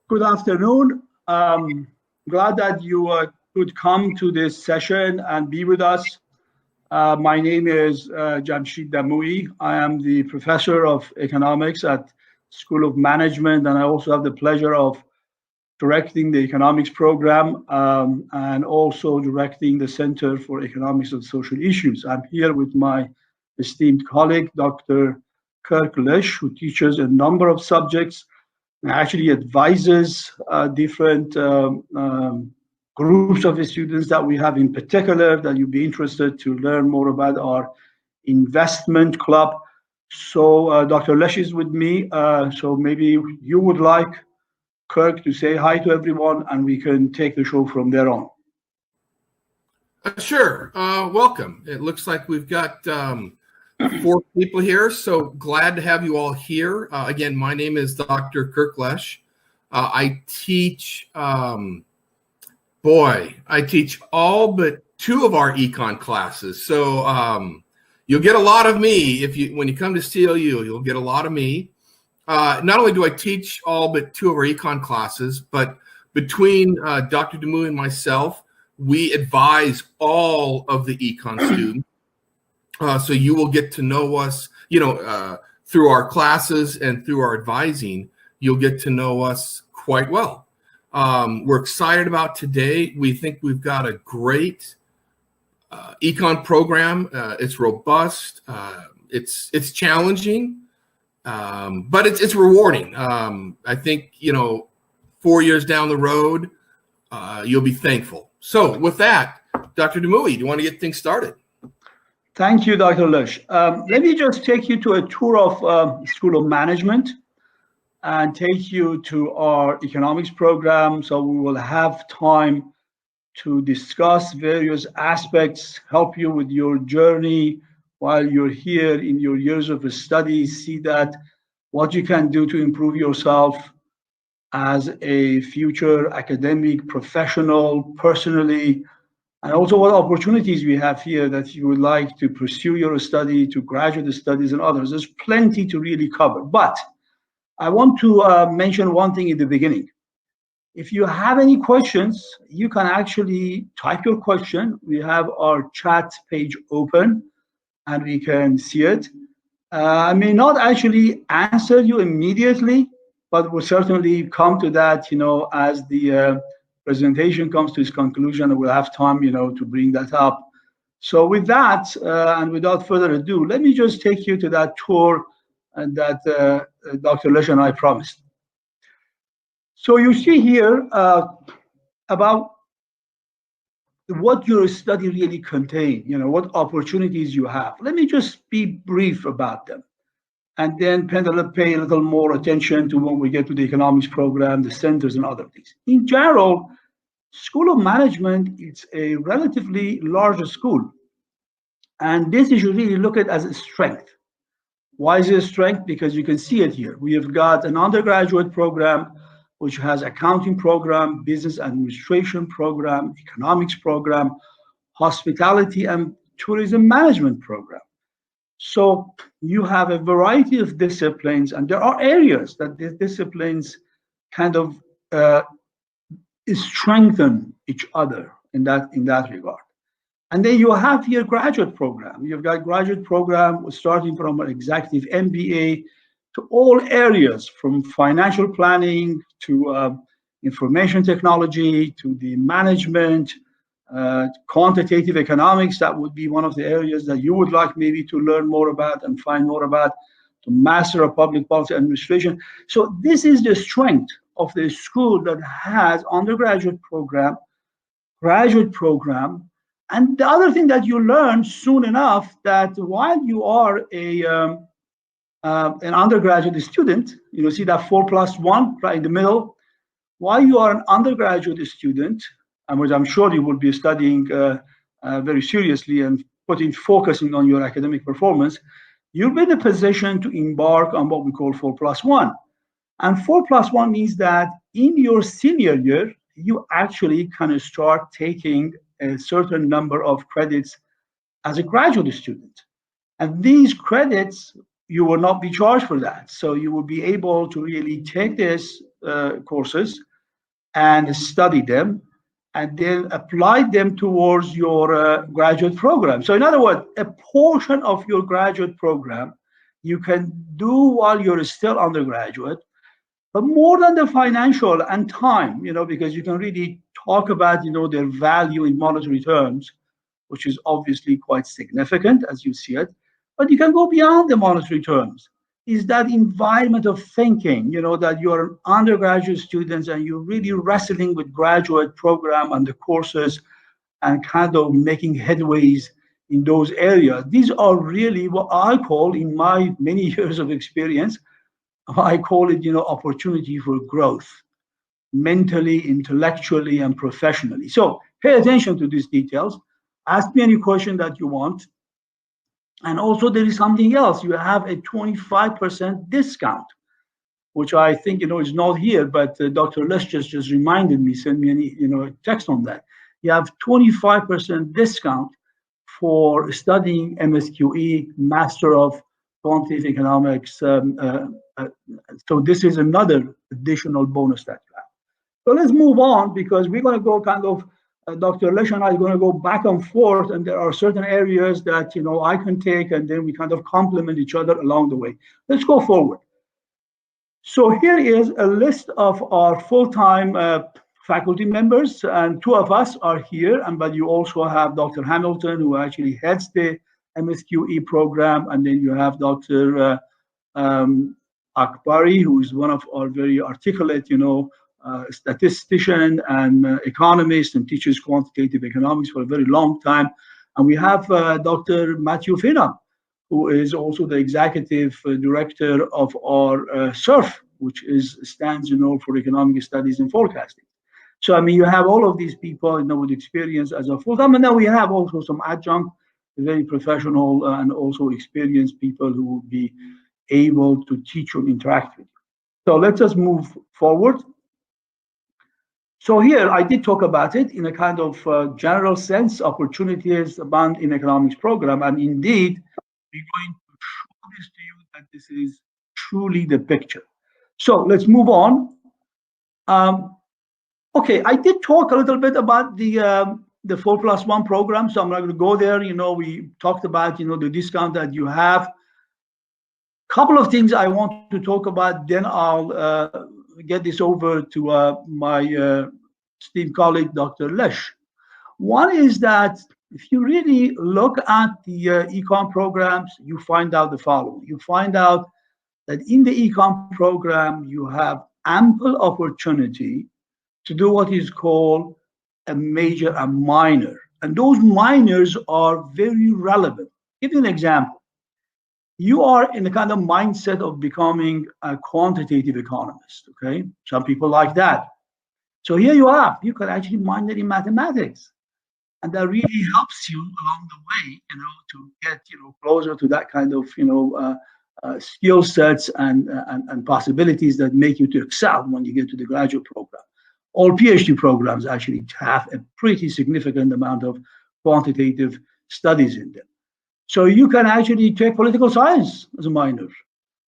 Good afternoon. Glad that you could come to this session and be with us. My name is Jamshid Damoui. I am the professor of economics at School of Management, and I also have the pleasure of directing the economics program and also directing the Center for Economics and Social Issues. I'm here with my esteemed colleague, Dr. Kirk Lesh, who teaches a number of subjects and actually advises different groups of students that we have in particular that you'd be interested to learn more about our investment club. So Dr. Lesh is with me. So maybe you would like Kirk to say hi to everyone and we can take the show from there on. Sure. Welcome. It looks like we've got 4 people here, so glad to have you all here. Again, my name is Dr. Kirk Lesh. I teach, I teach all but 2 of our econ classes. So you'll get a lot of me when you come to CLU. You'll get a lot of me. Not only do I teach all but 2 of our econ classes, but between Dr. Damoui and myself, we advise all of the econ students. So you will get to know us, through our classes and through our advising, you'll get to know us quite well. We're excited about today. We think we've got a great econ program. It's robust. It's challenging, but it's rewarding. I think, 4 years down the road, you'll be thankful. So with that, Dr. Damoui, do you want to get things started? Thank you, Dr. Lesh. Let me just take you to a tour of School of Management and take you to our economics program. So we will have time to discuss various aspects, help you with your journey while you're here in your years of study, see that what you can do to improve yourself as a future academic professional, personally, and also what opportunities we have here that you would like to pursue your study, to graduate studies and others. There's plenty to really cover. But I want to mention one thing in the beginning. If you have any questions, you can actually type your question. We have our chat page open and we can see it. I may not actually answer you immediately, but we'll certainly come to that, as the presentation comes to its conclusion, and we'll have time, to bring that up. So with that, and without further ado, let me just take you to that tour that Dr. Lesh and I promised. So you see here about what your study really contains, what opportunities you have. Let me just be brief about them, and then pay a little more attention to when we get to the economics program, the centers and other things. In general, School of Management is a relatively large school. And this is really look at as a strength. Why is it a strength? Because you can see it here. We have got an undergraduate program, which has accounting program, business administration program, economics program, hospitality and tourism management program. So you have a variety of disciplines, and there are areas that these disciplines kind of strengthen each other in that regard. And then you have your graduate program. You've got graduate program starting from an executive MBA to all areas, from financial planning to information technology to the management, quantitative economics. That would be one of the areas that you would like maybe to learn more about and find more about, to master of public policy administration. So this is the strength of the school that has undergraduate program, graduate program. And the other thing that you learn soon enough, that while you are an undergraduate student, see that 4+1 right in the middle, while you are an undergraduate student, and which I'm sure you will be studying very seriously and focusing on your academic performance, you'll be in a position to embark on what we call 4+1. And 4+1 means that in your senior year, you actually kind of start taking a certain number of credits as a graduate student. And these credits, you will not be charged for that. So you will be able to really take this courses and study them and then apply them towards your graduate program. So in other words, a portion of your graduate program you can do while you're still undergraduate, but more than the financial and time, because you can really talk about, their value in monetary terms, which is obviously quite significant as you see it, but you can go beyond the monetary terms. Is that environment of thinking, that you're undergraduate students and you're really wrestling with graduate program and the courses and kind of making headways in those areas. These are really what I call, in my many years of experience, I call it, opportunity for growth, mentally, intellectually, and professionally. So pay attention to these details. Ask me any question that you want. And also there is something else. You have a 25% discount, which I think, is not here, but Dr. Lesh just reminded me, sent me a text on that. You have 25% discount for studying MSQE, Master of Quantitative Economics. So this is another additional bonus that you have. So let's move on, because we're going to go kind of, Dr. Lesh and I are going to go back and forth, and there are certain areas that, I can take, and then we kind of complement each other along the way. Let's go forward. So here is a list of our full-time faculty members, and two of us are here, but you also have Dr. Hamilton, who actually heads the MSQE program, and then you have Dr. Akbari, who is one of our very articulate, statistician and economist, and teaches quantitative economics for a very long time. And we have Dr. Matthew Finham, who is also the executive director of our SURF, which stands, for economic studies and forecasting. So, you have all of these people, with experience as a full-time, and then we have also some adjunct, very professional and also experienced people who will be able to teach or interact with you. So let's just move forward. So here I did talk about it in a kind of general sense, opportunities abound in economics program, and indeed, we're going to show this to you that this is truly the picture. So let's move on. Okay, I did talk a little bit about the 4+1 program, so I'm not going to go there. We talked about, the discount that you have. Couple of things I want to talk about, then I'll get this over to my esteemed colleague, Dr. Lesh. One is that if you really look at the econ programs, you find out the following. You find out that in the econ program, you have ample opportunity to do what is called a major and minor. And those minors are very relevant. Give you an example. You are in the kind of mindset of becoming a quantitative economist, okay? Some people like that. So here you can actually minor in mathematics. And that really helps you along the way, to get, closer to that kind of, skill sets and possibilities that make you to excel when you get to the graduate program. All PhD programs actually have a pretty significant amount of quantitative studies in them. So you can actually take political science as a minor,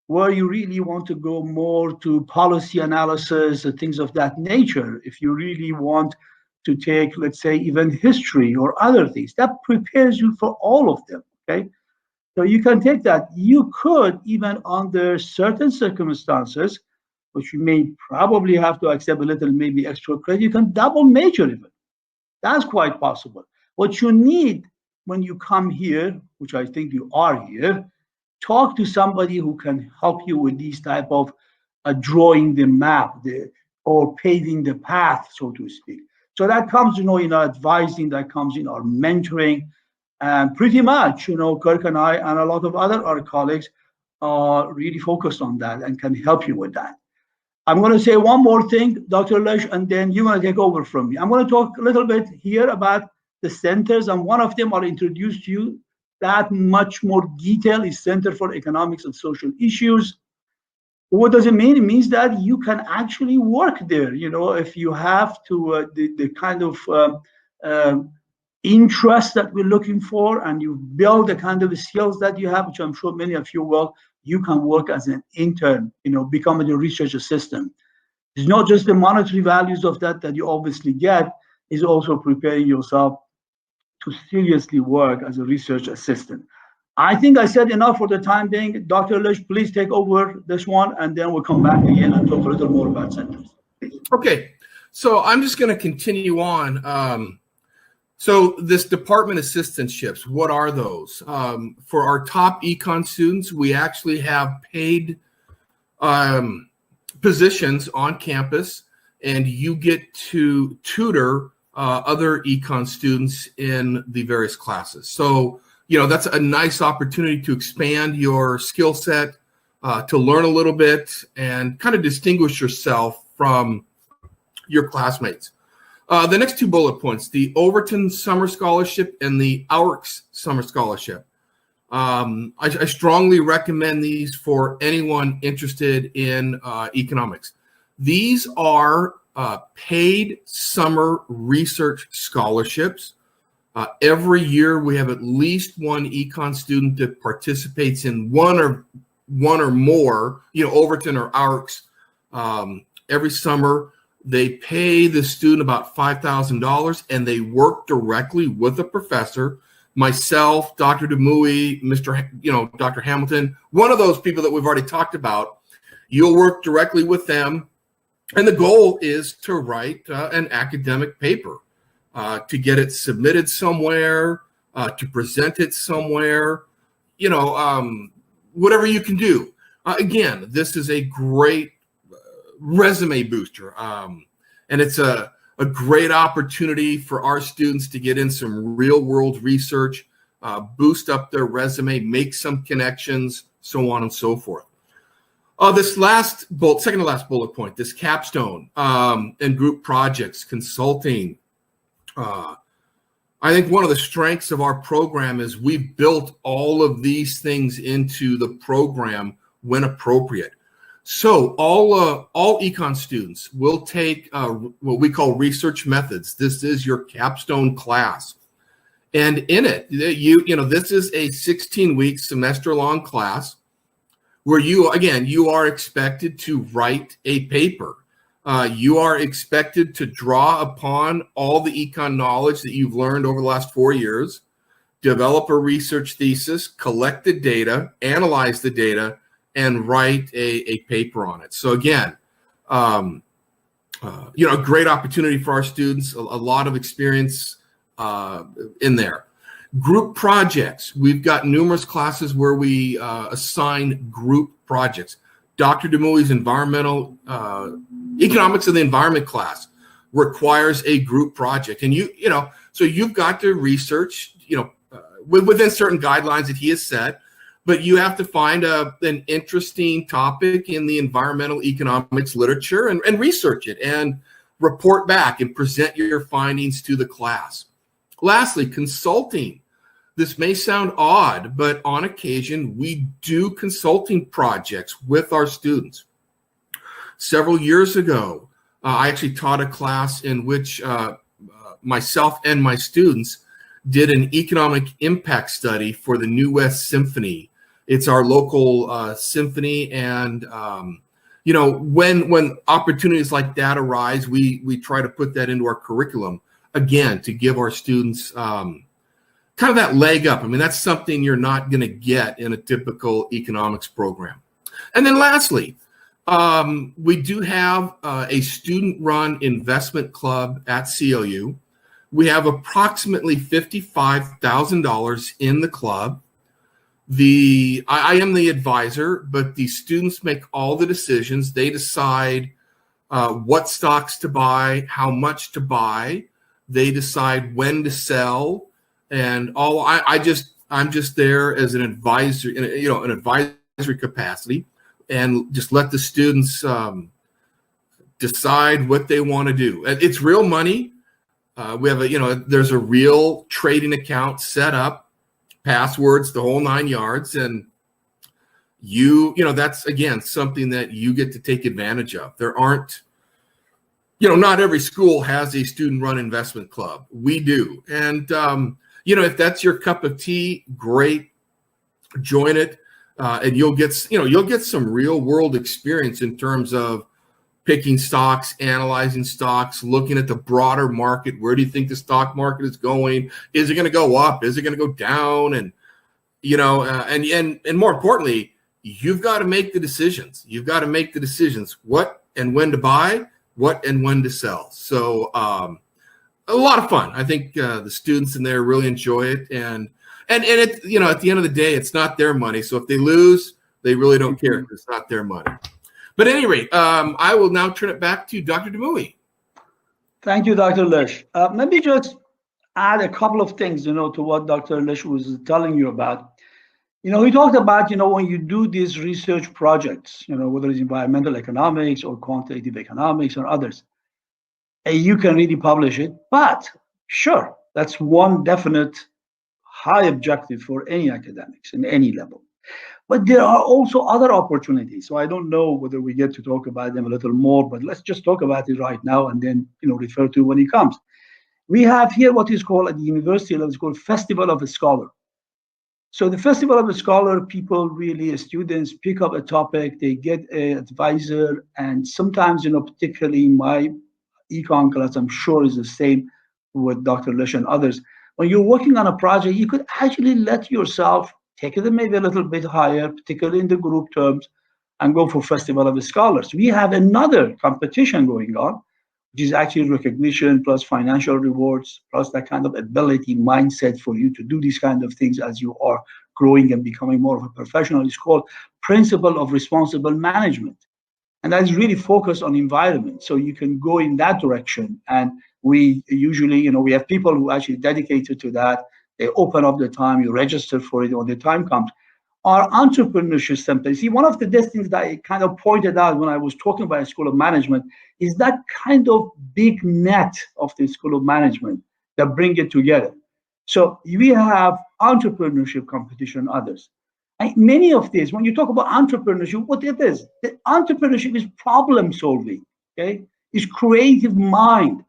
where you really want to go more to policy analysis and things of that nature. If you really want to take, let's say, even history or other things, that prepares you for all of them, okay? So you can take that. You could, even under certain circumstances, which you may probably have to accept a little, maybe extra credit, you can double major even. That's quite possible. What you need when you come here, which I think you are here, talk to somebody who can help you with these type of drawing the map, or paving the path, so to speak. So that comes, in our advising, that comes in our mentoring, and pretty much, Kirk and I and a lot of our colleagues are really focused on that and can help you with that. I'm going to say one more thing, Dr. Lesh, and then you're going to take over from me. I'm going to talk a little bit here about the centers, and one of them I'll introduce to you. That much more detail is Center for Economics and Social Issues. What does it mean? It means that you can actually work there. If you have to the kind of interest that we're looking for, and you build the kind of skills that you have, which I'm sure many of you will, you can work as an intern, becoming a research assistant. It's not just the monetary values of that you obviously get, is also preparing yourself to seriously work as a research assistant. I think I said enough for the time being. Dr. Lish, please take over this one, and then we'll come back again and talk a little more about centers. Okay, so I'm just going to continue on. So this department assistantships, what are those? For our top econ students, we actually have paid positions on campus, and you get to tutor other econ students in the various classes. So, that's a nice opportunity to expand your skill set, to learn a little bit and kind of distinguish yourself from your classmates. The next two bullet points, the Overton Summer Scholarship and the AURCS Summer Scholarship. I strongly recommend these for anyone interested in economics. These are paid summer research scholarships. Every year we have at least one econ student that participates in one or more, Overton or AURCS. Every summer they pay the student about $5,000, and they work directly with a professor. Myself, Dr. Demouy, Dr. Hamilton, one of those people that we've already talked about. You'll work directly with them, and the goal is to write an academic paper, to get it submitted somewhere, to present it somewhere, whatever you can do. Again, this is a great resume booster, and it's a great opportunity for our students to get in some real world research, boost up their resume, make some connections, so on and so forth. This second to last bullet point, this capstone and group projects, consulting. I think one of the strengths of our program is we've built all of these things into the program when appropriate. So all econ students will take what we call research methods. This is your capstone class, and in it, this is a 16-week semester-long class where you are expected to write a paper. You are expected to draw upon all the econ knowledge that you've learned over the last 4 years, develop a research thesis, collect the data, analyze the data, and write a paper on it. So again, a great opportunity for our students, a lot of experience in there. Group projects. We've got numerous classes where we assign group projects. Dr. Demouy's environmental economics of the environment class requires a group project. And so you've got to research, within certain guidelines that he has set, but you have to find an interesting topic in the environmental economics literature and research it and report back and present your findings to the class. Lastly, consulting. This may sound odd, but on occasion we do consulting projects with our students. Several years ago, I actually taught a class in which myself and my students did an economic impact study for the New West Symphony. It's our local symphony, and when opportunities like that arise, we try to put that into our curriculum again to give our students kind of that leg up. I mean, that's something you're not going to get in a typical economics program. And then lastly, we do have a student-run investment club at CLU. We have approximately $55,000 in the club. I am the advisor, but the students make all the decisions. They decide what stocks to buy, how much to buy. They decide when to sell, and all. I'm just there as an advisor, an advisory capacity, and just let the students decide what they want to do. It's real money. We have there's a real trading account set up, passwords, the whole 9 yards, and that's again something that you get to take advantage of. There aren't, not every school has a student-run investment club. We do, and if that's your cup of tea, great, join it, and you'll get some real-world experience in terms of picking stocks, analyzing stocks, looking at the broader market. Where do you think the stock market is going? Is it going to go up? Is it going to go down? And and more importantly, you've got to make the decisions. You've got to make the decisions what and when to buy, what and when to sell. So a lot of fun. I think the students in there really enjoy it, and it, at the end of the day, it's not their money. So if they lose, they really don't care. It's not their money. But at any rate, I will now turn it back to Dr. Demouy. Thank you, Dr. Lish. Let me just add a couple of things, to what Dr. Lish was telling you about. He talked about, when you do these research projects, whether it's environmental economics or quantitative economics or others, you can really publish it. But sure, that's one definite high objective for any academics in any level. But there are also other opportunities. So I don't know whether we get to talk about them a little more, but let's just talk about it right now and then, refer to when it comes. We have here what is called at the university level, it's called Festival of a Scholar. So the Festival of a Scholar, people really, students pick up a topic, they get an advisor, and sometimes, particularly in my econ class, I'm sure is the same with Dr. Lish and others. When you're working on a project, you could actually let yourself take it maybe a little bit higher, particularly in the group terms, and go for Festival of the Scholars. We have another competition going on, which is actually recognition plus financial rewards, plus that kind of ability mindset for you to do these kind of things as you are growing and becoming more of a professional. It's called Principle of Responsible Management. And that's really focused on environment. So you can go in that direction. And we usually, we have people who actually dedicated to that. They open up the time, you register for it when the time comes. Our entrepreneurship center, see, one of the things that I kind of pointed out when I was talking about a School of Management is that kind of big net of the School of Management that bring it together. So we have entrepreneurship competition and others. And many of these, when you talk about entrepreneurship, what it is, the entrepreneurship is problem solving, okay? It's creative mind.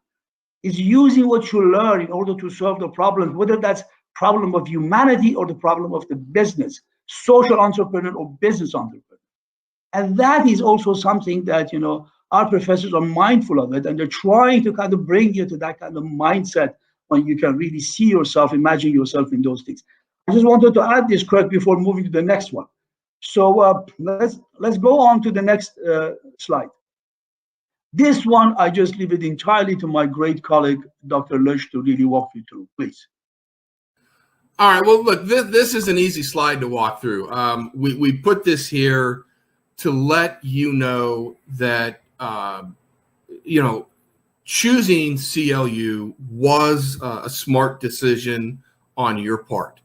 It's using what you learn in order to solve the problems, whether that's problem of humanity or the problem of the business, social entrepreneur or business entrepreneur. And that is also something that, our professors are mindful of it, and they're trying to kind of bring you to that kind of mindset when you can really see yourself, imagine yourself in those things. I just wanted to add this quick before moving to the next one. So let's go on to the next slide. This one, I just leave it entirely to my great colleague, Dr. Lish, to really walk you through, please. All right. Well, look, this is an easy slide to walk through. We put this here to let you know that, choosing CLU was a smart decision on your part.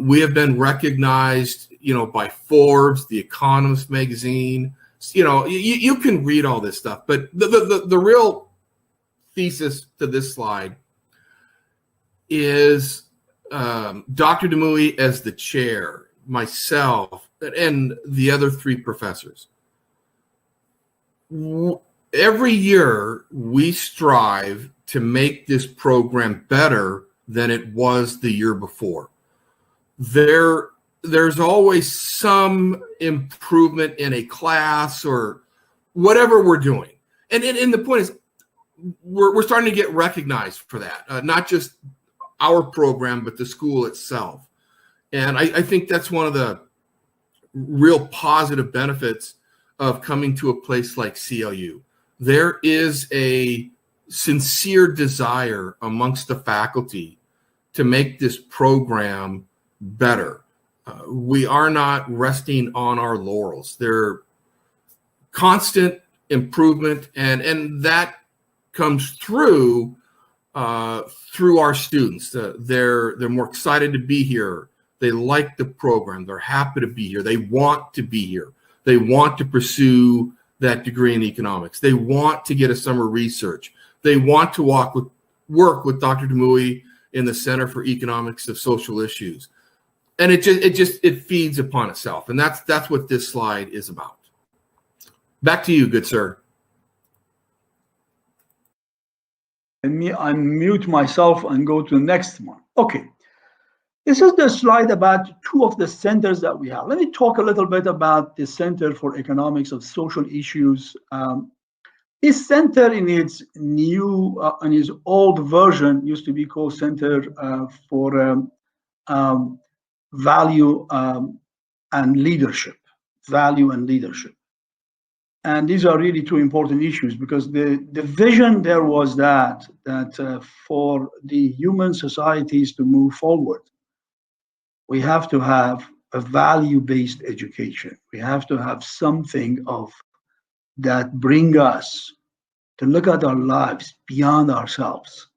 We have been recognized, by Forbes, The Economist magazine. You can read all this stuff, but the real thesis to this slide is Dr. Demouy as the chair, myself, and the other three professors. Every year, we strive to make this program better than it was the year before. There's always some improvement in a class or whatever we're doing. And the point is, we're starting to get recognized for that, not just our program, but the school itself. And I think that's one of the real positive benefits of coming to a place like CLU. There is a sincere desire amongst the faculty to make this program better. We are not resting on our laurels. They're constant improvement, and that comes through our students. They're more excited to be here. They like the program. They're happy to be here. They want to be here. They want to pursue that degree in economics. They want to get a summer research. They want to work with Dr. Demouy in the Center for Economics of Social Issues. And it feeds upon itself. And that's what this slide is about. Back to you, good sir. Let me unmute myself and go to the next one. Okay. This is the slide about two of the centers that we have. Let me talk a little bit about the Center for Economics of Social Issues. This center in its in its old version used to be called Center for Value and Leadership. Value and leadership. And these are really two important issues because the vision there was that for the human societies to move forward, we have to have a value-based education. We have to have something of that bring us to look at our lives beyond ourselves.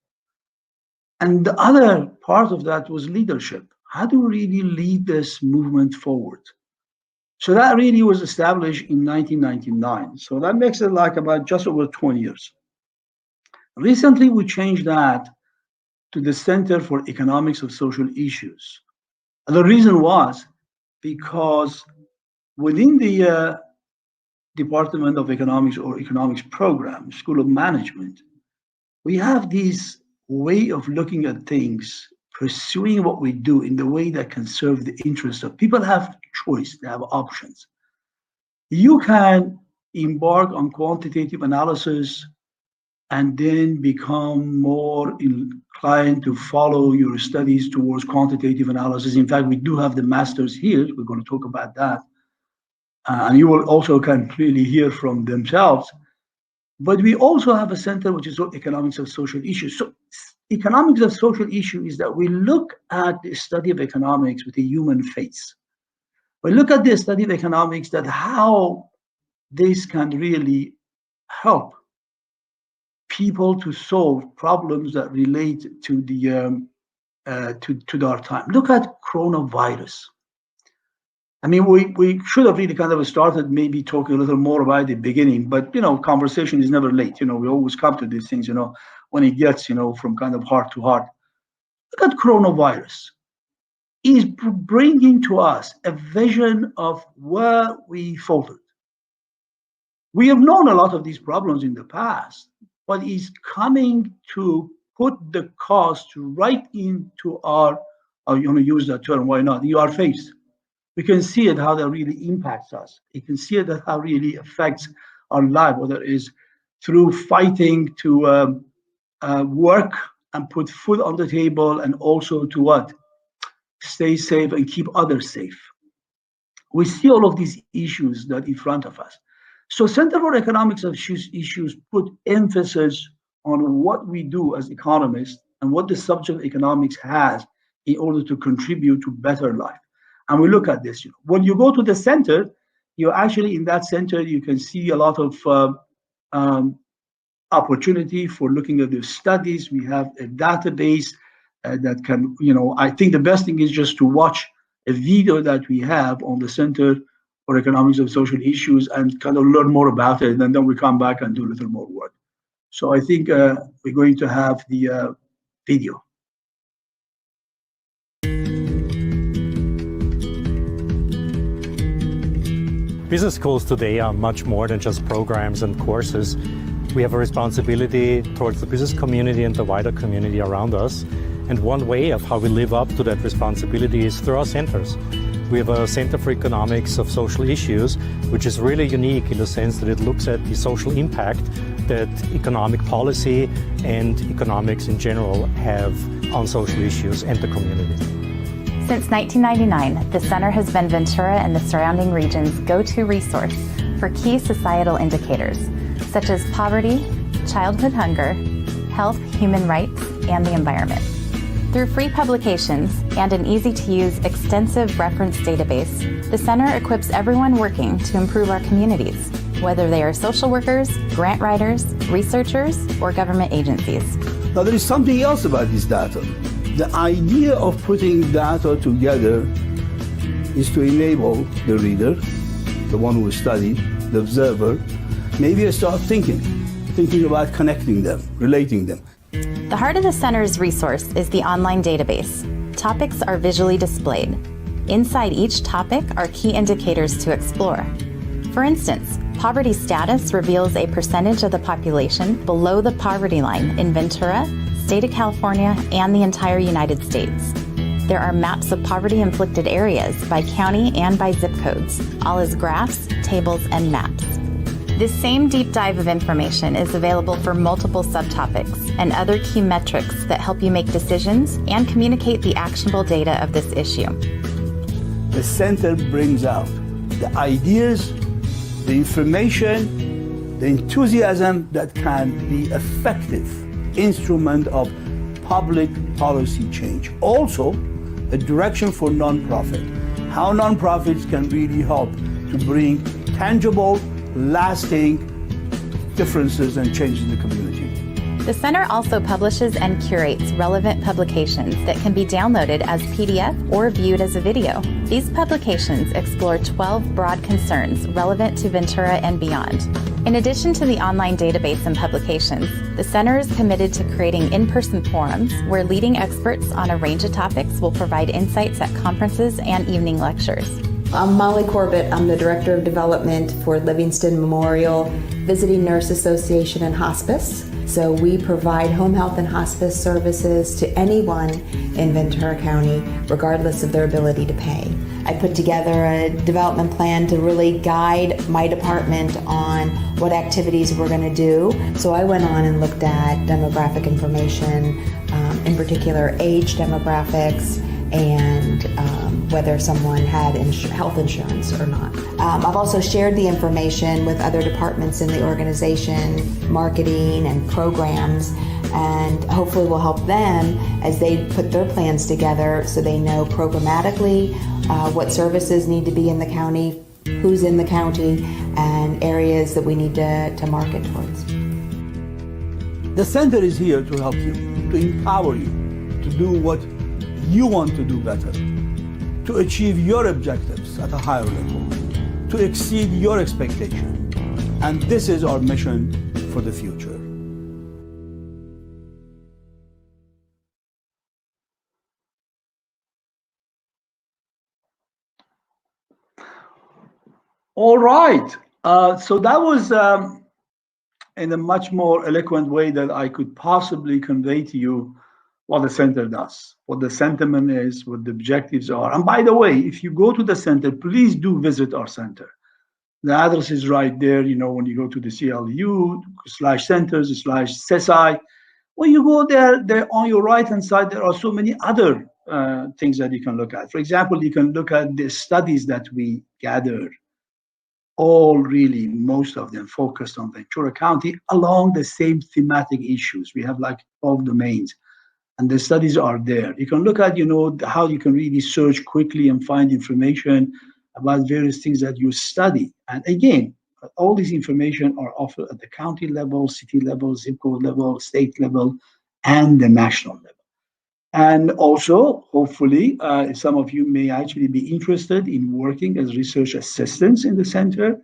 And the other part of that was leadership. How do we really lead this movement forward? So that really was established in 1999. So that makes it like about just over 20 years. Recently, we changed that to the Center for Economics of Social Issues. And the reason was because within the Department of Economics or Economics program, School of Management, we have this way of looking at things, pursuing what we do in the way that can serve the interests of people. Have choice, they have options. You can embark on quantitative analysis and then become more inclined to follow your studies towards quantitative analysis. In fact, we do have the masters here. We're going to talk about that. And you will also can clearly hear from themselves. But we also have a center which is called Economics of Social Issues. So economics of social issue is that we look at the study of economics with a human face. We look at the study of economics that how this can really help people to solve problems that relate to the to our time. Look at coronavirus. I mean, we should have really kind of started maybe talking a little more about the beginning, but conversation is never late. We always come to these things, when it gets, from kind of heart to heart. Look at coronavirus. Is bringing to us a vision of where we faltered. We have known a lot of these problems in the past, but is coming to put the cost right into our, you want to use that term, why not, our face. We can see it, how that really impacts us. You can see it, how it really affects our life, whether it is through fighting to work and put food on the table, and also to what? Stay safe and keep others safe. We see all of these issues that in front of us. So Center for Economics of Issues put emphasis on what we do as economists and what the subject of economics has in order to contribute to better life. And we look at this. When you go to the center, you're actually in that center, you can see a lot of opportunity for looking at the studies. We have a database that can, I think the best thing is just to watch a video that we have on the Center for Economics of Social Issues and kind of learn more about it. And then we come back and do a little more work. So I think we're going to have the video. Business schools today are much more than just programs and courses. We have a responsibility towards the business community and the wider community around us. And one way of how we live up to that responsibility is through our centers. We have a Center for Economics of Social Issues, which is really unique in the sense that it looks at the social impact that economic policy and economics in general have on social issues and the community. Since 1999, the Center has been Ventura and the surrounding region's go-to resource for key societal indicators, such as poverty, childhood hunger, health, human rights, and the environment. Through free publications and an easy-to-use extensive reference database, the Center equips everyone working to improve our communities, whether they are social workers, grant writers, researchers, or government agencies. Now, there is something else about this data. The idea of putting data together is to enable the reader, the one who studied, the observer, maybe start thinking about connecting them, relating them. The heart of the Center's resource is the online database. Topics are visually displayed. Inside each topic are key indicators to explore. For instance, poverty status reveals a percentage of the population below the poverty line in Ventura, State of California, and the entire United States. There are maps of poverty-inflicted areas by county and by zip codes, all as graphs, tables, and maps. This same deep dive of information is available for multiple subtopics and other key metrics that help you make decisions and communicate the actionable data of this issue. The center brings out the ideas, the information, the enthusiasm that can be effective instrument of public policy change. Also, a direction for nonprofit, how nonprofits can really help to bring tangible, lasting differences and changes in the community. The Center also publishes and curates relevant publications that can be downloaded as PDF or viewed as a video. These publications explore 12 broad concerns relevant to Ventura and beyond. In addition to the online database and publications, the Center is committed to creating in-person forums where leading experts on a range of topics will provide insights at conferences and evening lectures. I'm Molly Corbett. I'm the Director of Development for Livingston Memorial Visiting Nurse Association and Hospice. So we provide home health and hospice services to anyone in Ventura County, regardless of their ability to pay. I put together a development plan to really guide my department on what activities we're going to do. So I went on and looked at demographic information, in particular age demographics, and whether someone had health insurance or not. I've also shared the information with other departments in the organization, marketing and programs, and hopefully will help them as they put their plans together so they know programmatically what services need to be in the county, who's in the county, and areas that we need to market towards. The center is here to help you, to empower you, to do what you want to do better, to achieve your objectives at a higher level, to exceed your expectation. And this is our mission for the future. All right. So that was in a much more eloquent way that I could possibly convey to you what the center does, what the sentiment is, what the objectives are. And by the way, if you go to the center, please do visit our center. The address is right there, you know, when you go to the CLU/centers/CESI. When you go there on your right-hand side, there are so many other things that you can look at. For example, you can look at the studies that we gathered, all really, most of them focused on Ventura County along the same thematic issues. We have like 12 domains. And the studies are there. You can look at, you know, how you can really search quickly and find information about various things that you study. And again, all this information are offered at the county level, city level, zip code level, state level, and the national level. And also, hopefully, some of you may actually be interested in working as research assistants in the center.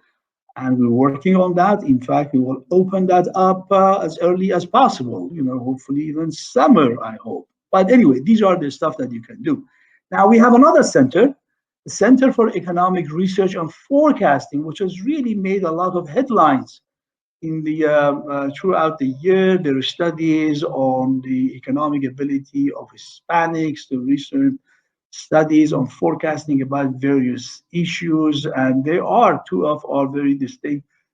And we're working on that. In fact, we will open that up as early as possible, you know, hopefully even summer, I hope. But anyway, these are the stuff that you can do. Now, we have another center, the Center for Economic Research and Forecasting, which has really made a lot of headlines in the throughout the year. There are studies on the economic ability of Hispanics to research, studies on forecasting about various issues, and there are two of our very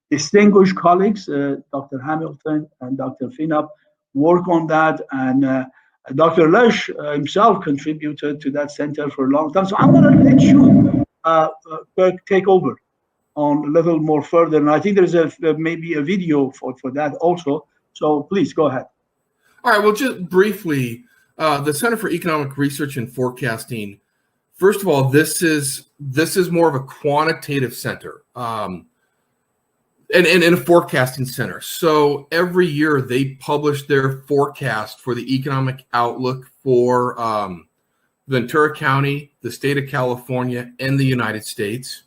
distinguished colleagues, Dr. Hamilton and Dr. Finup, work on that, and Dr. Lush himself contributed to that center for a long time. So I'm going to let you, Kirk, take over on a little more further, and I think there's maybe a video for that also. So please go ahead. All right. Well, just briefly. The Center for Economic Research and Forecasting. First of all, this is more of a quantitative center, and a forecasting center. So every year they publish their forecast for the economic outlook for Ventura County, the state of California, and the United States.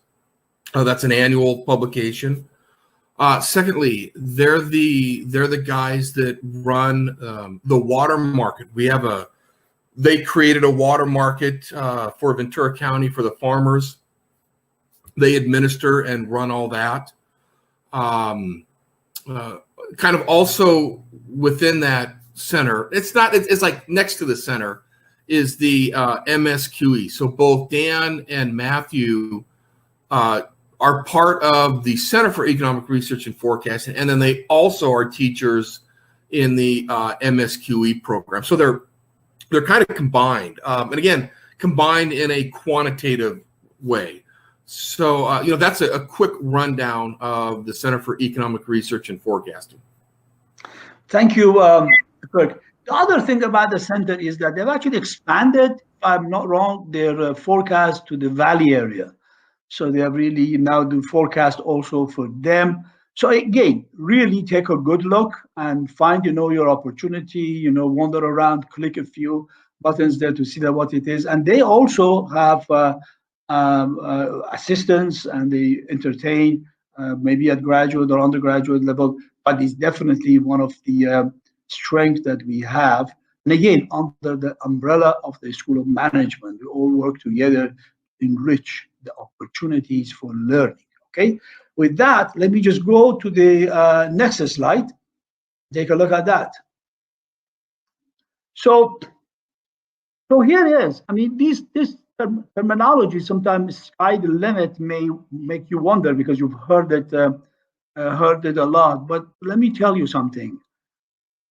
That's an annual publication. Secondly, they're the guys that run the water market. They created a water market for Ventura County for the farmers. They administer and run all that. Kind of also within that center, it's like next to the center is the MSQE. So both Dan and Matthew are part of the Center for Economic Research and Forecasting, and then they also are teachers in the MSQE program. So they're kind of combined, and again, combined in a quantitative way. So that's a quick rundown of the Center for Economic Research and Forecasting. Thank you, Kirk. The other thing about the center is that they've actually expanded, if I'm not wrong, their forecast to the Valley area. So they have really now do forecast also for them. So again, really take a good look and find, your opportunity, wander around, click a few buttons there to see that what it is. And they also have assistants, and they entertain maybe at graduate or undergraduate level, but it's definitely one of the strengths that we have. And again, under the umbrella of the School of Management, we all work together to enrich the opportunities for learning. Okay. With that, let me just go to the next slide. Take a look at that. So here it is. I mean, this terminology, sometimes sky the limit, may make you wonder because you've heard it a lot. But let me tell you something.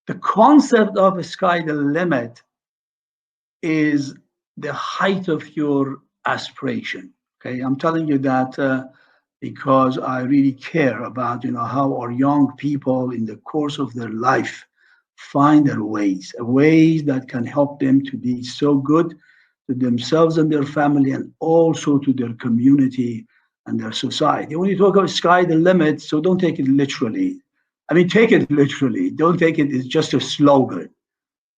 The concept of a sky the limit is the height of your aspiration. Okay, I'm telling you that because I really care about how our young people in the course of their life find their ways that can help them to be so good to themselves and their family, and also to their community and their society. When you talk about sky the limit, so don't take it literally. I mean, take it literally. Don't take it as just a slogan.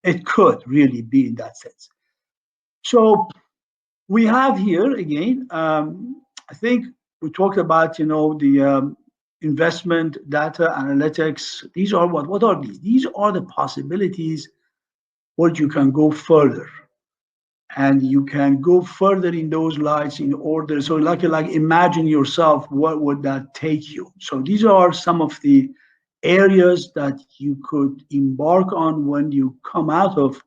It could really be in that sense. So we have here again, I think we talked about, the investment data analytics. These are what are these? These are the possibilities where you can go further. And you can go further in those lights in order. So like imagine yourself, what would that take you? So these are some of the areas that you could embark on when you come out of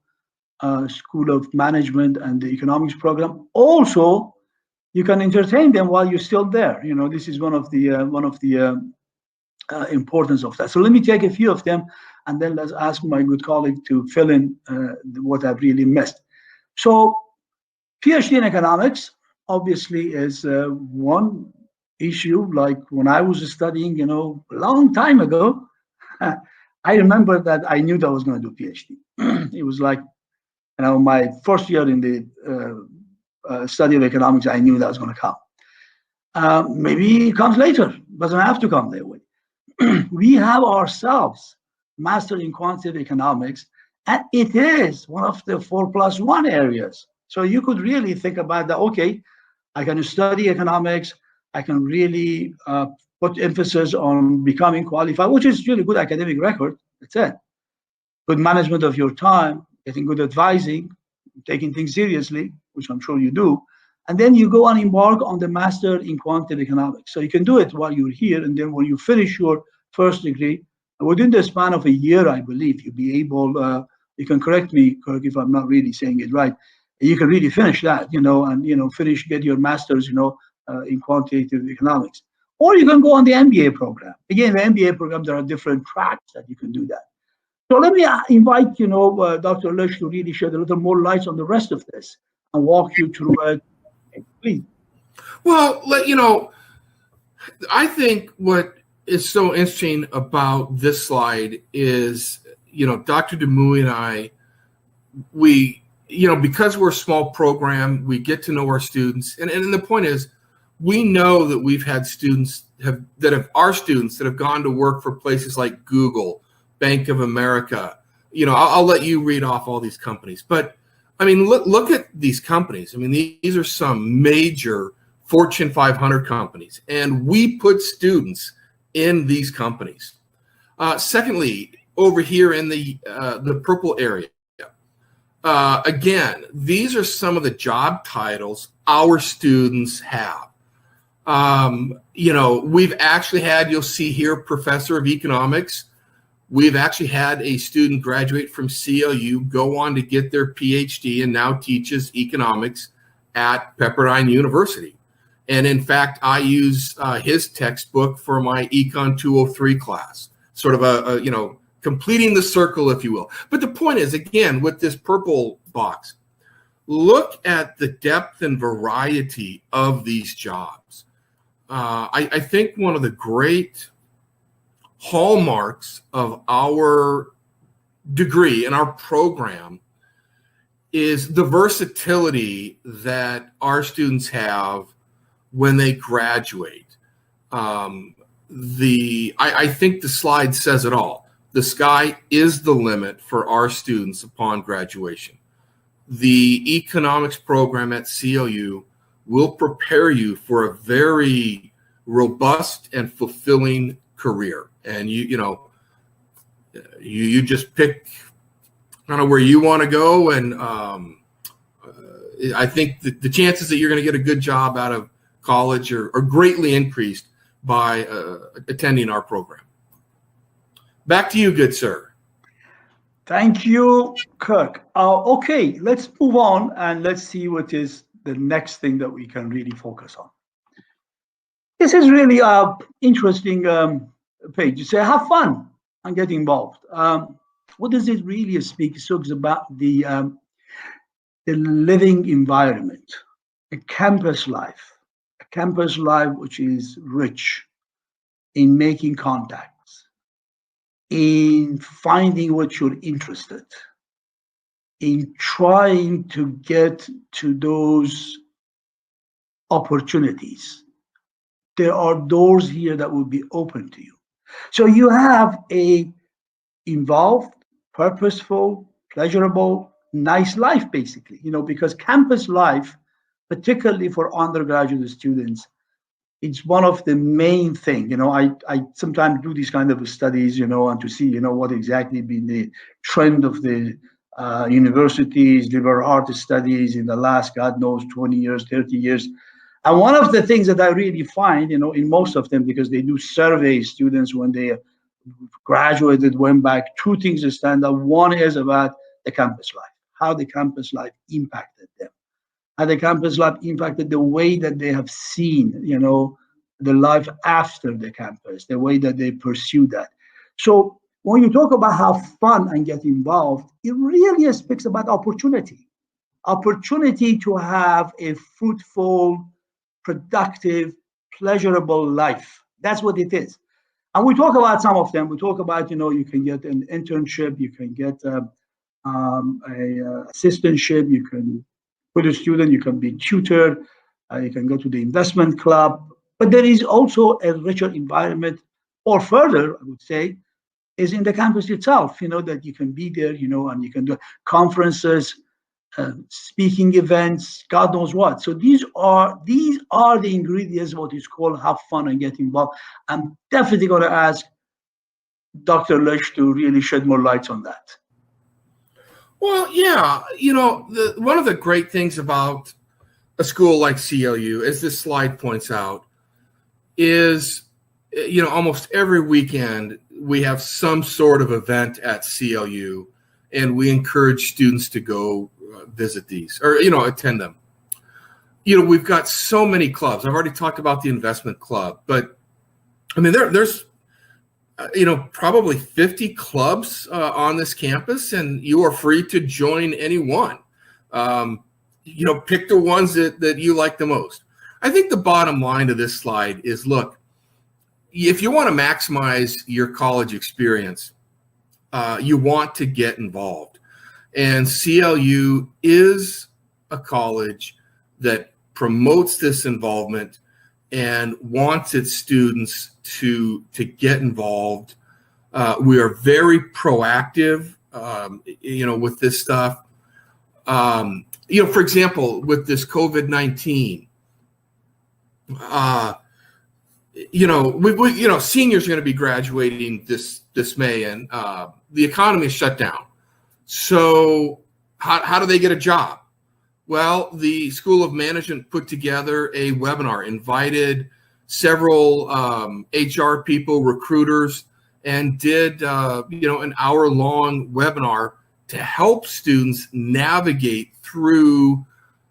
School of Management and the economics program. Also, you can entertain them while you're still there. This is one of the importance of that. So let me take a few of them, and then let's ask my good colleague to fill in what I've really missed. So PhD in economics obviously is one issue. Like when I was studying, a long time ago, I remember that I knew that I was going to do PhD. It was like, my first year in the study of economics, I knew that was going to come. Maybe it comes later, doesn't have to come that way. We have ourselves master in quantitative economics, and it is one of the 4+1 areas. So you could really think about that. Okay, I can study economics. I can really put emphasis on becoming qualified, which is really good academic record. That's it. Good management of your time, getting good advising, taking things seriously, which I'm sure you do. And then you go and embark on the master in quantitative economics. So you can do it while you're here. And then when you finish your first degree, within the span of a year, I believe, you'll be able, you can correct me, Kirk, if I'm not really saying it right. You can really finish that, and, get your master's, in quantitative economics. Or you can go on the MBA program. Again, the MBA program, there are different tracks that you can do that. So let me invite, Dr. Lesh to really shed a little more light on the rest of this and walk you through it. Please. Well, I think what is so interesting about this slide is, Dr. Demouy and I, we, because we're a small program, we get to know our students. And the point is, we know that we've had students that have gone to work for places like Google, Bank of America. I'll let you read off all these companies. But, I mean, look at these companies. I mean, these are some major Fortune 500 companies. And we put students in these companies. Secondly, over here in the purple area, again, these are some of the job titles our students have. We've actually had, you'll see here, Professor of Economics. We've actually had a student graduate from CLU go on to get their PhD and now teaches economics at Pepperdine University. And in fact, I use his textbook for my Econ 203 class, sort of a completing the circle, if you will. But the point is, again, with this purple box, look at the depth and variety of these jobs. I think one of the great hallmarks of our degree and our program is the versatility that our students have when they graduate. I think the slide says it all. The sky is the limit for our students upon graduation. The economics program at CLU will prepare you for a very robust and fulfilling career. And you just pick kind of where you want to go. And I think the chances that you're going to get a good job out of college are greatly increased by attending our program. Back to you, good sir. Thank you, Kirk. Okay, let's move on and let's see what is the next thing that we can really focus on. This is really an interesting page. You say, have fun and get involved. What does it really speak? It talks about the living environment, a campus life which is rich in making contacts, in finding what you're interested, in trying to get to those opportunities. There are doors here that will be open to you. So you have a involved, purposeful, pleasurable, nice life, basically, because campus life, particularly for undergraduate students, it's one of the main things. I sometimes do these kind of studies, and to see, what exactly been the trend of the universities, liberal arts studies in the last, God knows, 20 years, 30 years. And one of the things that I really find, in most of them, because they do survey students when they graduated, went back, two things stand out. One is about the campus life, how the campus life impacted them, how the campus life impacted the way that they have seen, the life after the campus, the way that they pursue that. So when you talk about have fun and get involved, it really speaks about opportunity to have a fruitful, productive, pleasurable life. That's what it is. And we talk about some of them. We talk about, you can get an internship, you can get a assistantship, you can put a student, you can be tutored, you can go to the investment club. But there is also a richer environment, or further, I would say, is in the campus itself, that you can be there, and you can do conferences, speaking events, God knows what. So these are the ingredients, what is called have fun and get involved. I'm definitely going to ask Dr. Lesh to really shed more lights on that. Well, yeah, one of the great things about a school like CLU, as this slide points out, is, almost every weekend we have some sort of event at CLU, and we encourage students to go visit these or, attend them. We've got so many clubs. I've already talked about the investment club, but I mean, there's probably 50 clubs on this campus, and you are free to join any one. Pick the ones that you like the most. I think the bottom line to this slide is, look, if you want to maximize your college experience, you want to get involved. And CLU is a college that promotes this involvement and wants its students to get involved. We are very proactive, with this stuff. For example, with this COVID-19, seniors are going to be graduating this May, and the economy is shut down. So how do they get a job? Well, the School of Management put together a webinar, invited several HR people, recruiters, and did an hour-long webinar to help students navigate through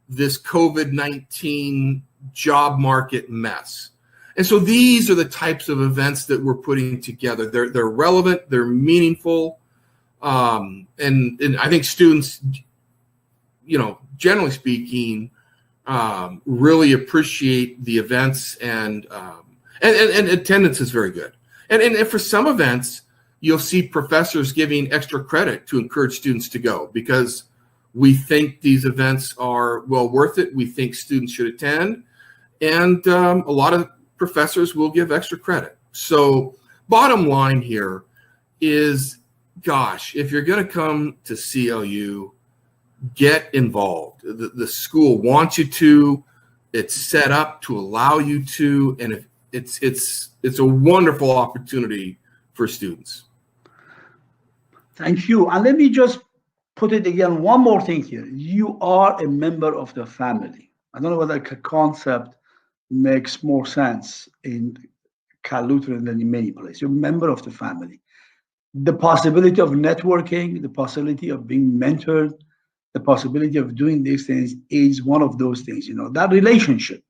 this COVID-19 job market mess. And so these are the types of events that we're putting together. They're relevant, they're meaningful, and I think students, generally speaking, really appreciate the events, and attendance is very good. And for some events, you'll see professors giving extra credit to encourage students to go, because we think these events are well worth it. We think students should attend, and a lot of professors will give extra credit. So bottom line here is, gosh, if you're going to come to CLU, get involved. The school wants you to. It's set up to allow you to, and it's a wonderful opportunity for students. Thank you. And let me just put it again, one more thing here. You are a member of the family. I don't know whether the concept makes more sense in Cal Lutheran than in many places. You're a member of the family. The possibility of networking, the possibility of being mentored, the possibility of doing these things is one of those things. That relationship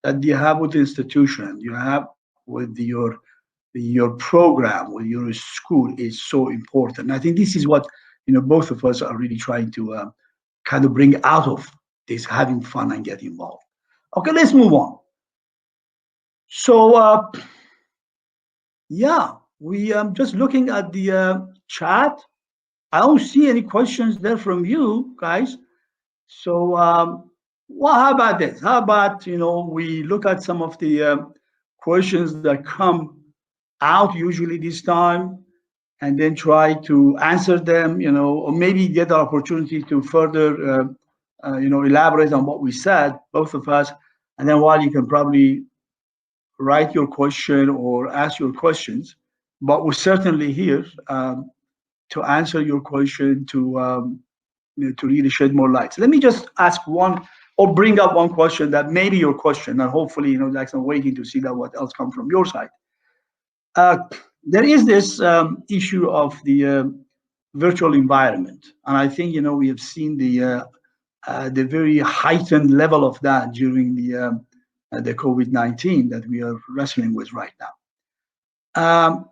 that you have with the institution, you have with your program, with your school, is so important. I think this is what both of us are really trying to kind of bring out of this, having fun and get involved. Okay, let's move on. So we just looking at the chat. I don't see any questions there from you guys. So how about this? How about we look at some of the questions that come out usually this time, and then try to answer them, or maybe get the opportunity to further elaborate on what we said, both of us. And then while you can probably write your question or ask your questions, but we're certainly here to answer your question, to really shed more light. So let me just ask one, or bring up one question that may be your question, and hopefully, like I'm waiting to see that what else comes from your side. There is this issue of the virtual environment, and I think we have seen the very heightened level of that during the COVID-19 that we are wrestling with right now.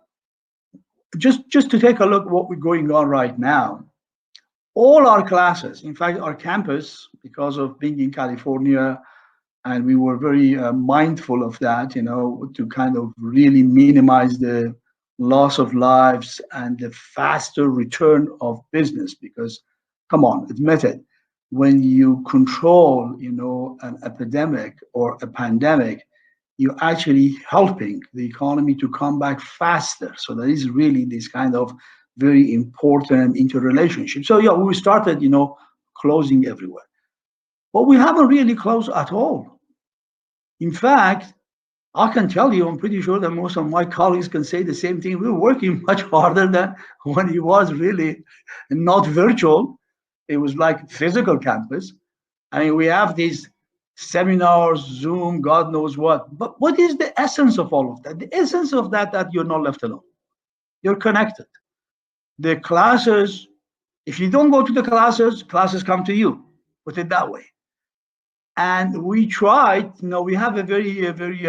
Just to take a look at what we're going on right now, all our classes, in fact, our campus, because of being in California, and we were very mindful of that, to kind of really minimize the loss of lives and the faster return of business, because, come on, admit it, when you control, an epidemic or a pandemic, you're actually helping the economy to come back faster. So there is really this kind of very important interrelationship. So we started, closing everywhere, but we haven't really closed at all. In fact, I can tell you, I'm pretty sure that most of my colleagues can say the same thing. We're working much harder than when it was really not virtual. It was like physical campus. I mean, we have these seminars, Zoom, God knows what. But what is the essence of all of that? The essence of that you're not left alone. You're connected. The classes, if you don't go to the classes come to you. Put it that way. And we tried, we have a very, very,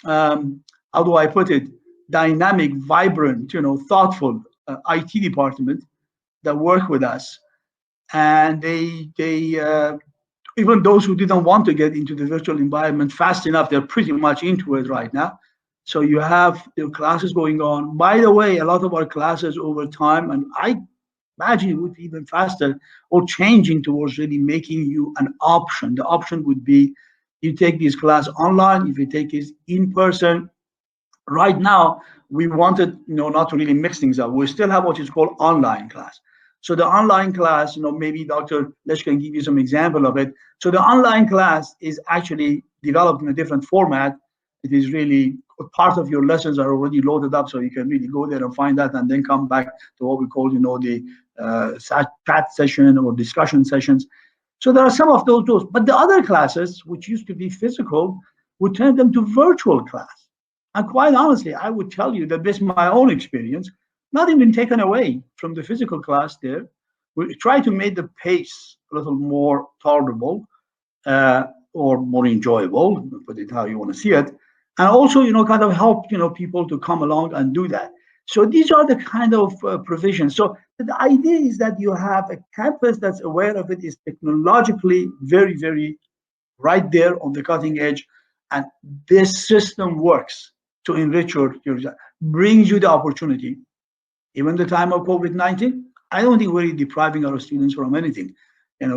how do I put it, dynamic, vibrant, thoughtful IT department that work with us. And they even those who didn't want to get into the virtual environment fast enough, they're pretty much into it right now. So you have the classes going on. By the way, a lot of our classes over time, and I imagine it would be even faster, or changing towards really making you an option. The option would be you take this class online, if you take it in person. Right now, we wanted not to really mix things up. We still have what is called online class. So the online class, maybe Dr. Lesh can give you some example of it. So the online class is actually developed in a different format. It is really part of your lessons are already loaded up, so you can really go there and find that, and then come back to what we call, the chat session or discussion sessions. So there are some of those. But the other classes, which used to be physical, we turned them to virtual class. And quite honestly, I would tell you that based on my own experience, not even taken away from the physical class there. We try to make the pace a little more tolerable. or more enjoyable, put it how you want to see it, and also, kind of help, people to come along and do that. So these are the kind of provisions. So the idea is that you have a campus that's aware of it, is technologically very, very right there on the cutting edge, and this system works to enrich your brings you the opportunity. Even the time of COVID-19, I don't think we're depriving our students from anything,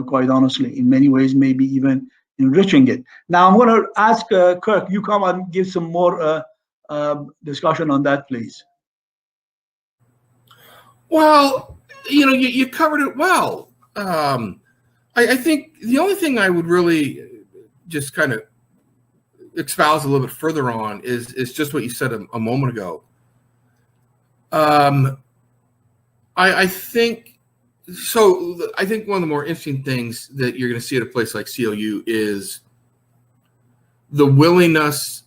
quite honestly, in many ways, maybe even enriching it. Now, I'm going to ask Kirk, you come and give some more discussion on that, please. Well, you covered it well. I think the only thing I would really just kind of espouse a little bit further on is just what you said a moment ago. I think so. I think one of the more interesting things that you're going to see at a place like CLU is the willingness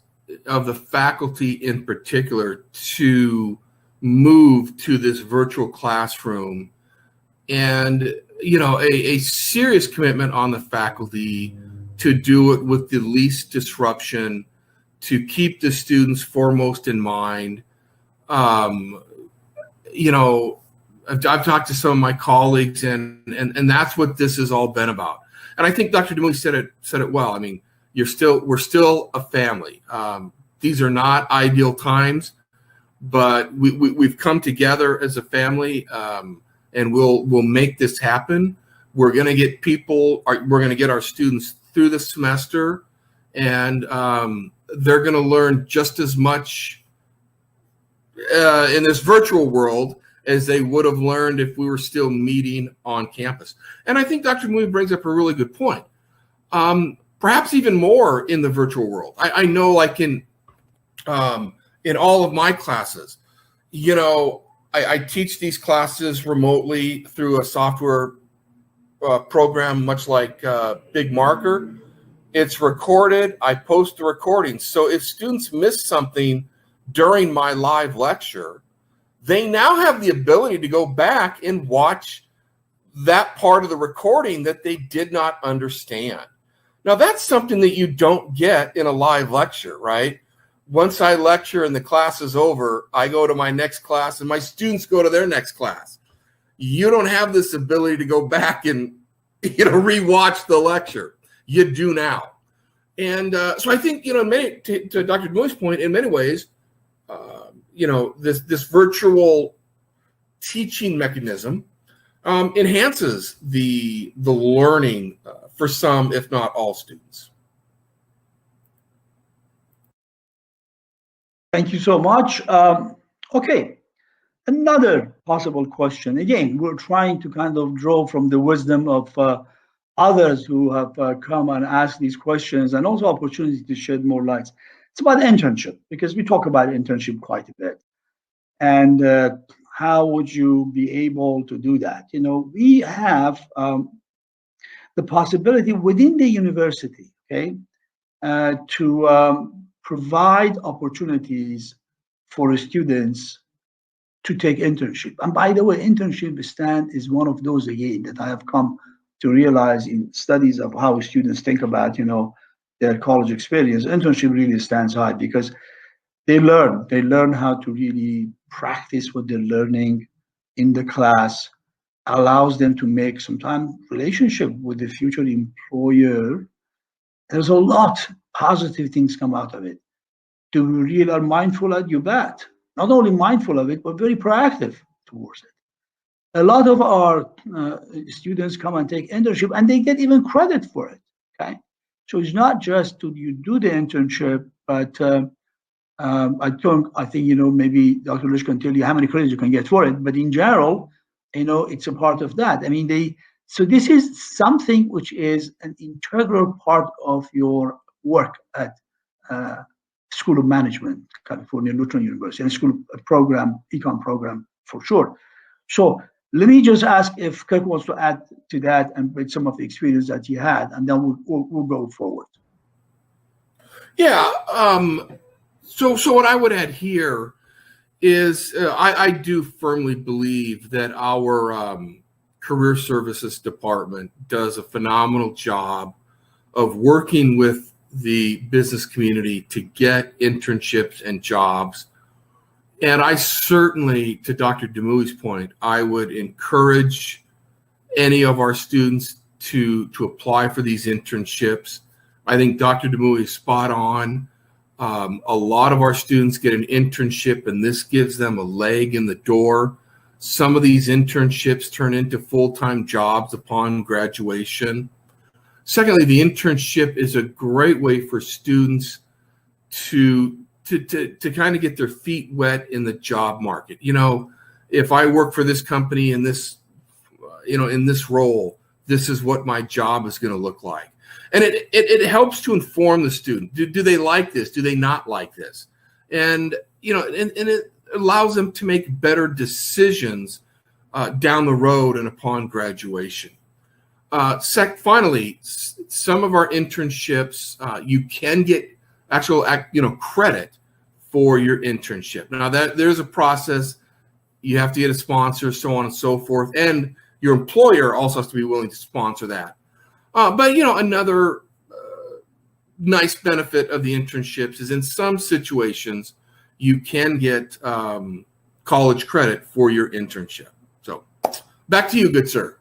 of the faculty in particular to move to this virtual classroom, and a serious commitment on the faculty to do it with the least disruption, to keep the students foremost in mind. I've talked to some of my colleagues, and that's what this has all been about. And I think Dr. Demouy said it well. I mean, we're still a family. These are not ideal times, but we've come together as a family, and we'll make this happen. We're going to get we're going to get our students through the semester, and they're going to learn just as much in this virtual world as they would have learned if we were still meeting on campus. And I think Dr. Demouy brings up a really good point. Perhaps even more in the virtual world. I know, like in all of my classes, I teach these classes remotely through a software program, much like Big Marker. It's recorded. I post the recording. So if students miss something during my live lecture, they now have the ability to go back and watch that part of the recording that they did not understand. Now, that's something that you don't get in a live lecture, right? Once I lecture and the class is over, I go to my next class and my students go to their next class. You don't have this ability to go back and rewatch the lecture. You do now. And so I think, to Dr. Demoy's point, in many ways, this virtual teaching mechanism enhances the learning for some, if not all, students. Thank you so much. Okay, another possible question. Again, we're trying to kind of draw from the wisdom of others who have come and asked these questions, and also opportunity to shed more light. It's about internship, because we talk about internship quite a bit. And how would you be able to do that? We have the possibility within the university, okay, to provide opportunities for students to take internship. And by the way, internship is one of those, again, that I have come to realize in studies of how students think about, their college experience. Internship really stands high because they learn how to really practice what they're learning in the class, allows them to make sometimes relationship with the future employer. There's a lot positive things come out of it. To really are mindful of, you bet. Not only mindful of it, but very proactive towards it. A lot of our students come and take internship, and they get even credit for it. Okay, so it's not just you do the internship, but I think maybe Dr. Lish can tell you how many credits you can get for it. But in general, it's a part of that. I mean, so this is something which is an integral part of your work at School of Management, California Lutheran University, and school program, econ program for sure. So let me just ask if Kirk wants to add to that and with some of the experience that he had, and then we'll go forward. Yeah. So what I would add here is I do firmly believe that our career services department does a phenomenal job of working with the business community to get internships and jobs. And I certainly, to Dr. Demoui's point, I would encourage any of our students to apply for these internships. I think Dr. Demoui is spot on. A lot of our students get an internship, and this gives them a leg in the door. Some of these internships turn into full-time jobs upon graduation. Secondly, the internship is a great way for students to kind of get their feet wet in the job market. You know, if I work for this company in this, in this role, this is what my job is going to look like. And it helps to inform the student. Do they like this? Do they not like this? And, and it allows them to make better decisions down the road and upon graduation. Finally, some of our internships, you can get actual, credit for your internship. Now there's a process. You have to get a sponsor, so on and so forth. And your employer also has to be willing to sponsor that. But another nice benefit of the internships is in some situations you can get college credit for your internship. So back to you, good sir.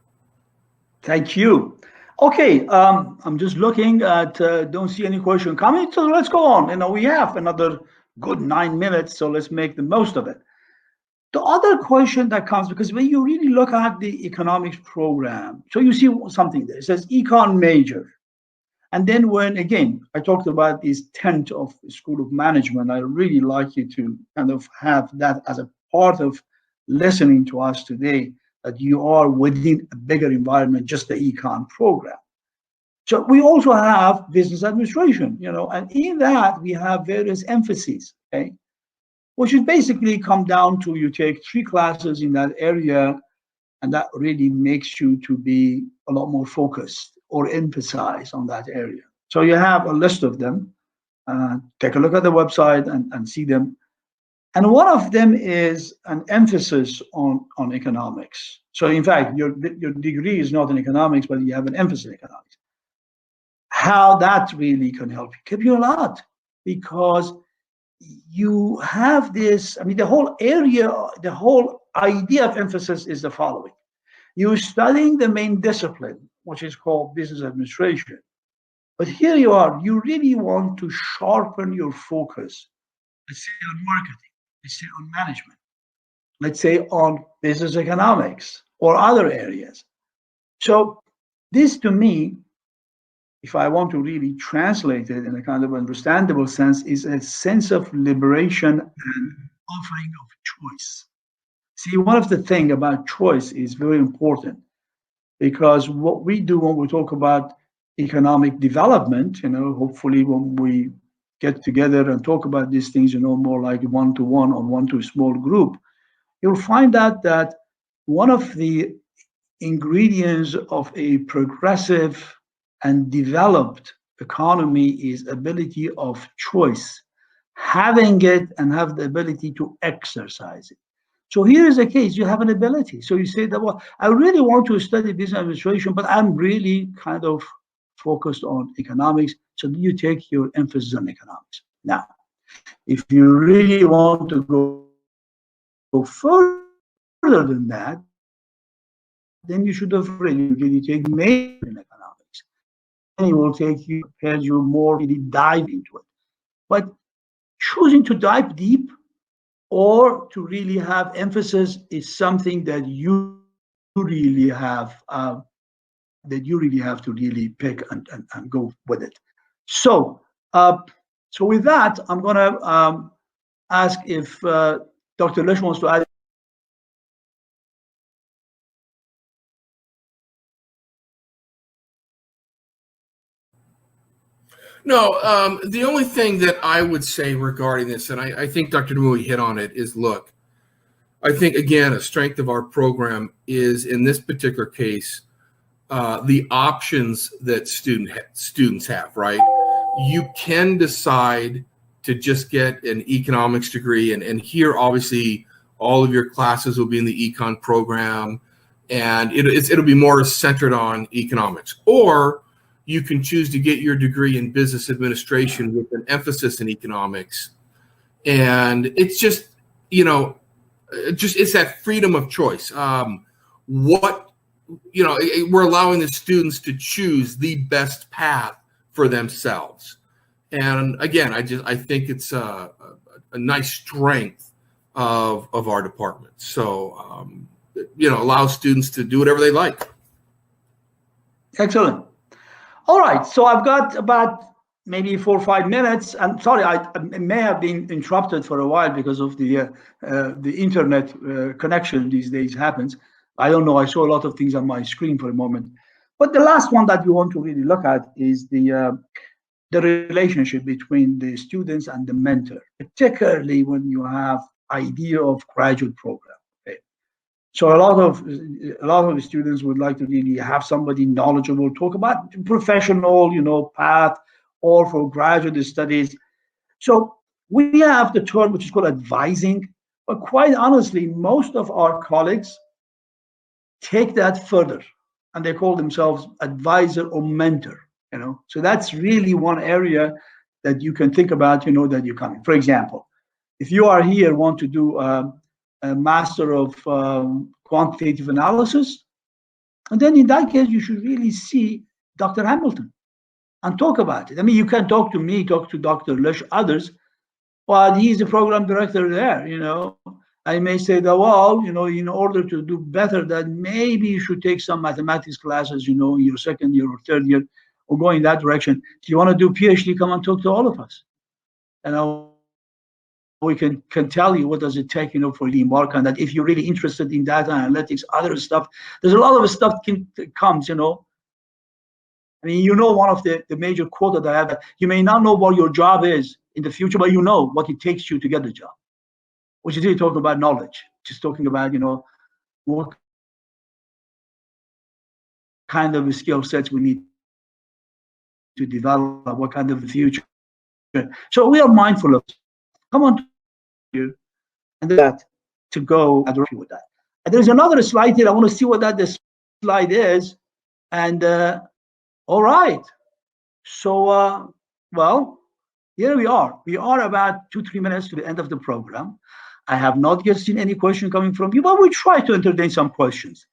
Thank you. Okay, I'm just looking at, don't see any question coming, so let's go on. We have another good 9 minutes, so let's make the most of it. The other question that comes, because when you really look at the economics program, so you see something there. It says econ major. And then when, again, I talked about this tent of School of Management, I really like you to kind of have that as a part of listening to us today, that you are within a bigger environment, just the econ program. So we also have business administration, and in that we have various emphases, okay? Which is basically come down to you take 3 classes in that area, and that really makes you to be a lot more focused or emphasize on that area. So you have a list of them. Take a look at the website and see them. And one of them is an emphasis on economics. So in fact, your degree is not in economics, but you have an emphasis in economics. How that really can help you a lot, because you have this, the whole area, the whole idea of emphasis is the following. You're studying the main discipline, which is called business administration. But here you are, you really want to sharpen your focus, let's say on marketing, let's say on management, let's say on business economics or other areas. So this to me, if I want to really translate it in a kind of understandable sense, is a sense of liberation and offering of choice. See, one of the things about choice is very important, because what we do when we talk about economic development, hopefully when we get together and talk about these things, more like one-to-one or one-to-small group, you'll find out that one of the ingredients of a progressive and developed economy is ability of choice, having it and have the ability to exercise it. So here is a case, you have an ability. So you say that, well, I really want to study business administration, but I'm really kind of focused on economics. So you take your emphasis on economics. Now, if you really want to go further than that, then you should have really take major in economics. And it will take you, prepare you more, really dive into it. But choosing to dive deep or to really have emphasis is something that you really have to really pick and go with it. So with that, I'm going to ask if Dr. Lesh wants to add. No, the only thing that I would say regarding this, and I think Dr. Demoui hit on it, is look, I think, again, a strength of our program is, in this particular case, the options that students have, right? You can decide to just get an economics degree, and here, obviously, all of your classes will be in the econ program, and it'll be more centered on economics. Or you can choose to get your degree in business administration with an emphasis in economics. And it's just, it's that freedom of choice. We're allowing the students to choose the best path for themselves. And again, I think it's a nice strength of our department. So, allows students to do whatever they like. Excellent. All right, so I've got about maybe 4 or 5 minutes. And sorry, I may have been interrupted for a while because of the internet connection these days happens. I don't know. I saw a lot of things on my screen for a moment. But the last one that we want to really look at is the relationship between the students and the mentor, particularly when you have idea of graduate program. So a lot of the students would like to really have somebody knowledgeable talk about professional, path, or for graduate studies. So we have the term which is called advising, but quite honestly, most of our colleagues take that further, and they call themselves advisor or mentor. So that's really one area that you can think about. That you're coming. For example, if you are here want to do a master of quantitative analysis, and then in that case you should really see Dr. Hamilton and talk about it. I mean, you can talk to me, talk to Dr. Lush, others, but he's the program director there. I may say that, well, in order to do better, that maybe you should take some mathematics classes, in your second year or third year, or go in that direction. If you want to do PhD, come and talk to all of us. We can tell you what does it take, for the embark on that. If you're really interested in data analytics, other stuff, there's a lot of stuff comes, I mean, one of the major quote that I have, you may not know what your job is in the future, but you know what it takes you to get the job, which is really talking about knowledge, just talking about, what kind of skill sets we need to develop, what kind of the future. So we are mindful of, come on here, and that to go with that. And there's another slide here. I want to see what this slide is. And all right. So, well, here we are. We are about 2-3 minutes to the end of the program. I have not yet seen any question coming from you, but we try to entertain some questions.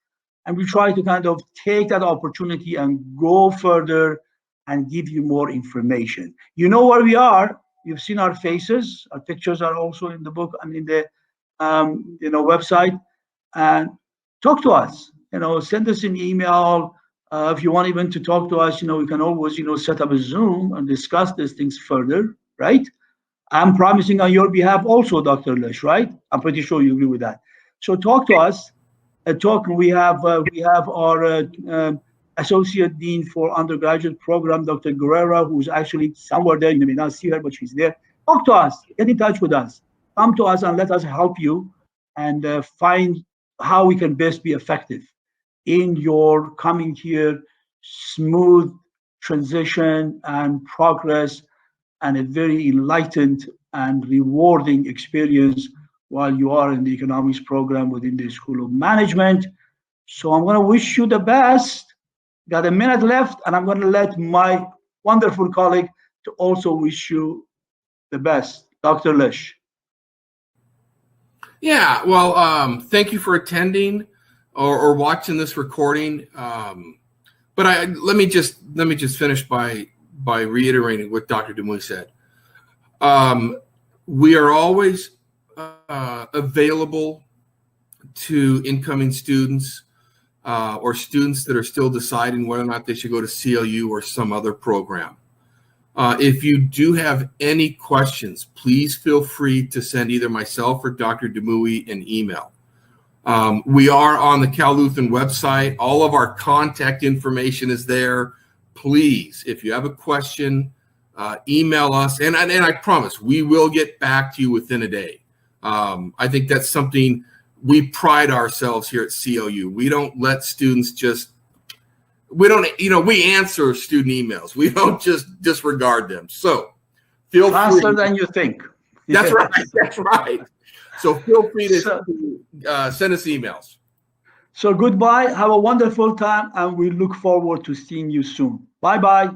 And we try to kind of take that opportunity and go further and give you more information. You know where we are. You've seen our faces. Our pictures are also in the book and in the website. And talk to us. Send us an email. If you want even to talk to us, we can always, set up a Zoom and discuss these things further, right? I'm promising on your behalf also, Dr. Lush, right? I'm pretty sure you agree with that. So talk to us. We have our Associate Dean for Undergraduate Program, Dr. Guerrera, who's actually somewhere there. You may not see her, but she's there. Talk to us. Get in touch with us. Come to us and let us help you and find how we can best be effective in your coming here, smooth transition and progress, and a very enlightened and rewarding experience while you are in the economics program within the School of Management. So I'm going to wish you the best. Got a minute left, and I'm going to let my wonderful colleague to also wish you the best, Dr. Lush. Yeah, well, thank you for attending or watching this recording. But let me just finish by reiterating what Dr. Demouy said. We are always available to incoming students or students that are still deciding whether or not they should go to CLU or some other program. If you do have any questions, please feel free to send either myself or Dr. Demouy an email. We are on the Cal Lutheran website. All of our contact information is there. Please, if you have a question, email us, and I promise we will get back to you within a day. I think that's something we pride ourselves here at CLU. We don't let students we answer student emails. We don't just disregard them. So feel faster free. than you think. That's right. That's right. So feel free to send us emails. So goodbye, have a wonderful time, and we look forward to seeing you soon. Bye-bye.